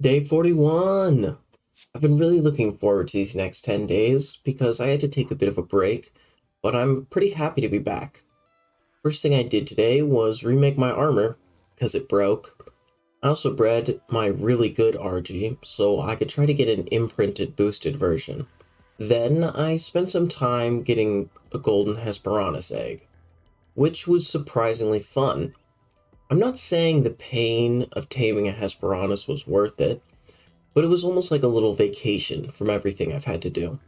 Day 41! I've been really looking forward to these next 10 days because I had to take a bit of a break, but I'm pretty happy to be back. First thing I did today was remake my armor, because it broke. I also bred my really good RG, so I could try to get an imprinted boosted version. Then I spent some time getting a golden Hesperornis egg, which was surprisingly fun. I'm not saying the pain of taming a Hesperornis was worth it, but it was almost like a little vacation from everything I've had to do.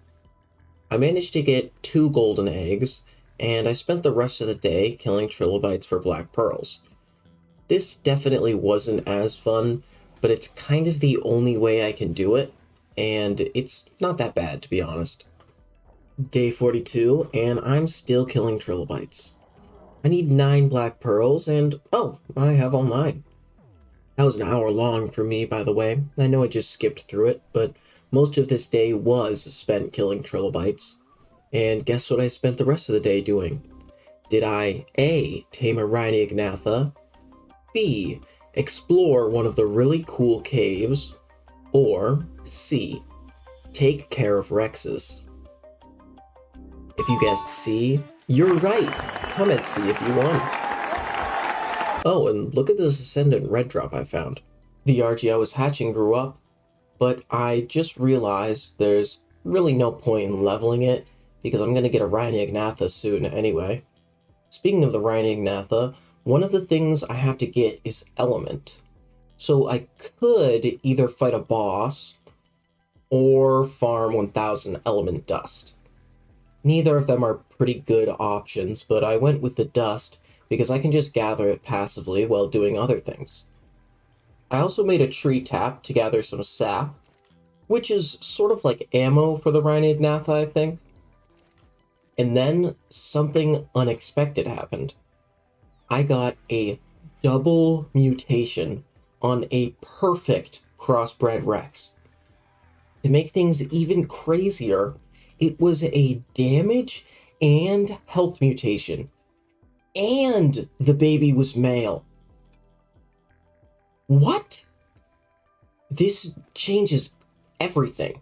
I managed to get 2 golden eggs, and I spent the rest of the day killing trilobites for black pearls. This definitely wasn't as fun, but it's kind of the only way I can do it, and it's not that bad, to be honest. Day 42, and I'm still killing trilobites. I need 9 black pearls, and oh, I have all 9. That was an hour long for me, by the way. I know I just skipped through it, but most of this day was spent killing trilobites. And guess what I spent the rest of the day doing? Did I A. tame a Rhinignatha, B. explore one of the really cool caves, or C. take care of Rexes? If you guessed C, you're right! Comment C if you want. Oh, and look at this Ascendant red drop I found. The RG I was hatching grew up, but I just realized there's really no point in leveling it because I'm going to get a Rhinignatha soon anyway. Speaking of the Rhinignatha, one of the things I have to get is Element. So I could either fight a boss or farm 1000 Element Dust. Neither of them are pretty good options, but I went with the Dust because I can just gather it passively while doing other things. I also made a tree tap to gather some sap, which is sort of like ammo for the Rhinignatha, I think. And then something unexpected happened. I got a double mutation on a perfect crossbred Rex. To make things even crazier, it was a damage and health mutation. And the baby was male. What? This changes everything.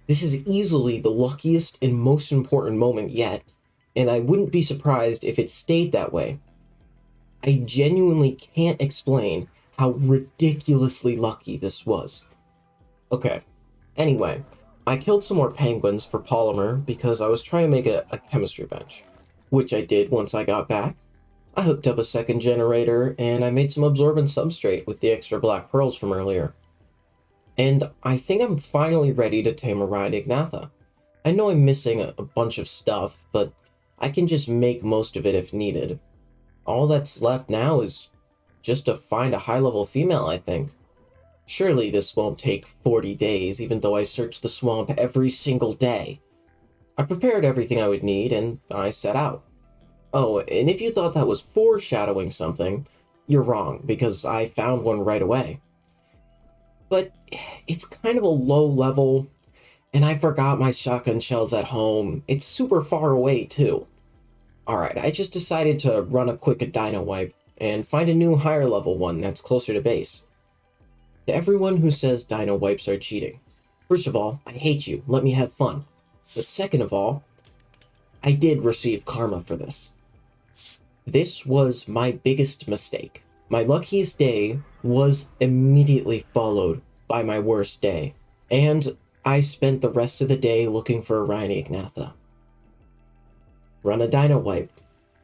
This is easily the luckiest and most important moment yet, and I wouldn't be surprised if it stayed that way. I genuinely can't explain how ridiculously lucky this was. Okay, anyway, I killed some more penguins for polymer because I was trying to make a chemistry bench, which I did once I got back. I hooked up a second generator, and I made some absorbent substrate with the extra black pearls from earlier. And I think I'm finally ready to tame a Rhinignatha. I know I'm missing a bunch of stuff, but I can just make most of it if needed. All that's left now is just to find a high-level female, I think. Surely this won't take 40 days, even though I search the swamp every single day. I prepared everything I would need, and I set out. Oh, and if you thought that was foreshadowing something, you're wrong, because I found one right away. But it's kind of a low level, and I forgot my shotgun shells at home. It's super far away, too. Alright, I just decided to run a quick dinowipe and find a new higher level one that's closer to base. To everyone who says dinowipes are cheating, first of all, I hate you, let me have fun. But second of all, I did receive karma for this. This was my biggest mistake. My luckiest day was immediately followed by my worst day, and I spent the rest of the day looking for a Rhinignatha. Run a dinowipe.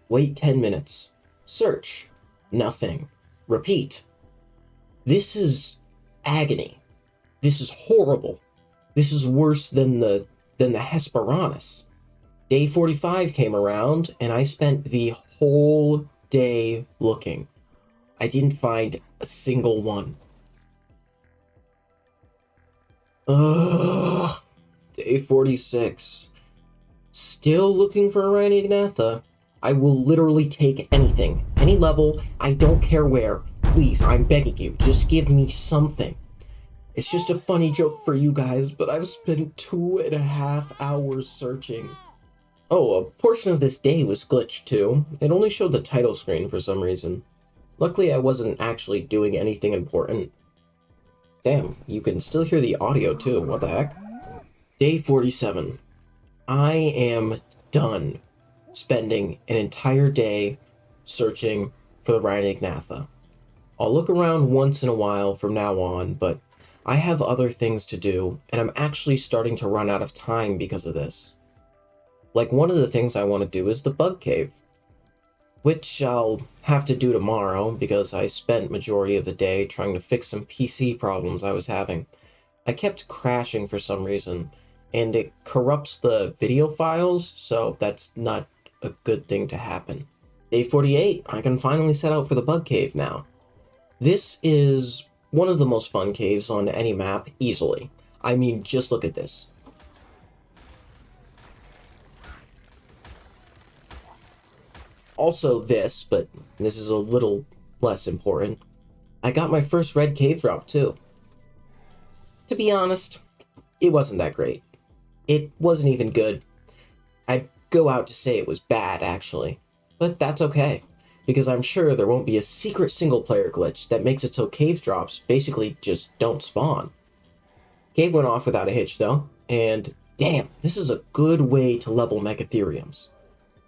Wait 10 minutes. Search. Nothing. Repeat. This is agony. This is horrible. This is worse than the Hesperornis. Day 45 came around, and I spent the whole day looking. I didn't find a single one. Ugh. Day 46. Still looking for a Rhinignatha. I will literally take anything. Any level, I don't care where. Please, I'm begging you, just give me something. It's just a funny joke for you guys, but I've spent 2.5 hours searching. Oh, a portion of this day was glitched too. It only showed the title screen for some reason. Luckily, I wasn't actually doing anything important. Damn, you can still hear the audio too, what the heck? Day 47. I am done spending an entire day searching for the Rhinognatha. I'll look around once in a while from now on, but I have other things to do, and I'm actually starting to run out of time because of this. Like, one of the things I want to do is the bug cave, which I'll have to do tomorrow because I spent majority of the day trying to fix some PC problems I was having. I kept crashing for some reason, and it corrupts the video files, so that's not a good thing to happen. Day 48, I can finally set out for the bug cave now. This is one of the most fun caves on any map, easily. I mean, just look at this. Also this, but this is a little less important. I got my first red cave drop too. To be honest, it wasn't that great. It wasn't even good. I'd go out to say it was bad, actually. But that's okay, because I'm sure there won't be a secret single-player glitch that makes it so cave drops basically just don't spawn. Cave went off without a hitch, though, and damn, this is a good way to level Megatheriums.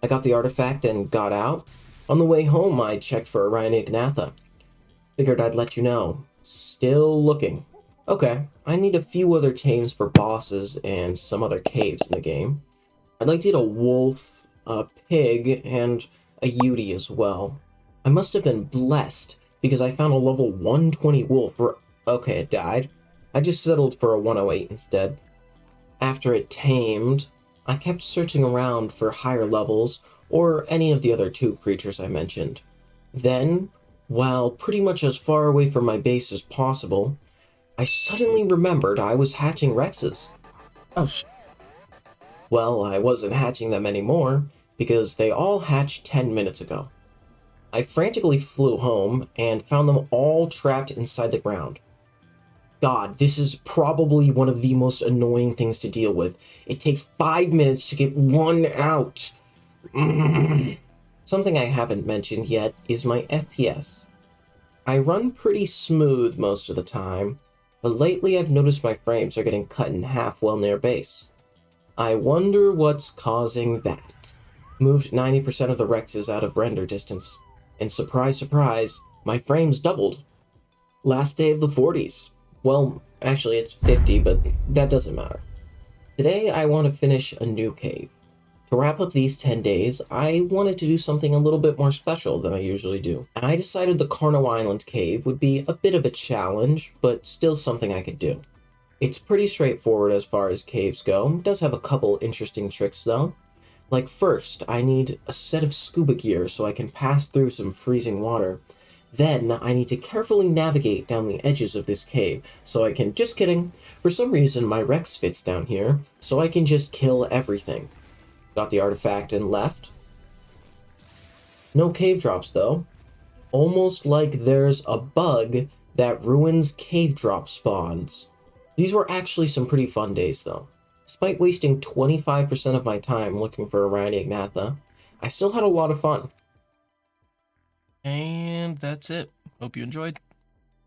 I got the artifact and got out. On the way home, I checked for a Rhinognatha. Figured I'd let you know. Still looking. Okay, I need a few other tames for bosses and some other caves in the game. I'd like to get a wolf, a pig, and a Yudi as well. I must have been blessed because I found a level 120 wolf. Okay, it died. I just settled for a 108 instead. After it tamed, I kept searching around for higher levels or any of the other two creatures I mentioned. Then, while pretty much as far away from my base as possible, I suddenly remembered I was hatching Rexes. Oh Well, I wasn't hatching them anymore because they all hatched 10 minutes ago. I frantically flew home and found them all trapped inside the ground. God, this is probably one of the most annoying things to deal with. It takes 5 minutes to get one out. Something I haven't mentioned yet is my FPS. I run pretty smooth most of the time, but lately I've noticed my frames are getting cut in half well near base. I wonder what's causing that. Moved 90% of the Rexes out of render distance, and surprise, surprise, my frames doubled. Last day of the 40s. Well, actually it's 50, but that doesn't matter. Today I want to finish a new cave. To wrap up these 10 days, I wanted to do something a little bit more special than I usually do. I decided the Carno Island cave would be a bit of a challenge, but still something I could do. It's pretty straightforward as far as caves go. It does have a couple interesting tricks though. Like first, I need a set of scuba gear so I can pass through some freezing water. Then, I need to carefully navigate down the edges of this cave, so I can— just kidding, for some reason my Rex fits down here, so I can just kill everything. Got the artifact and left. No cave drops though. Almost like there's a bug that ruins cave drop spawns. These were actually some pretty fun days though. Despite wasting 25% of my time looking for a Rhinognatha, I still had a lot of fun. And that's it. Hope you enjoyed.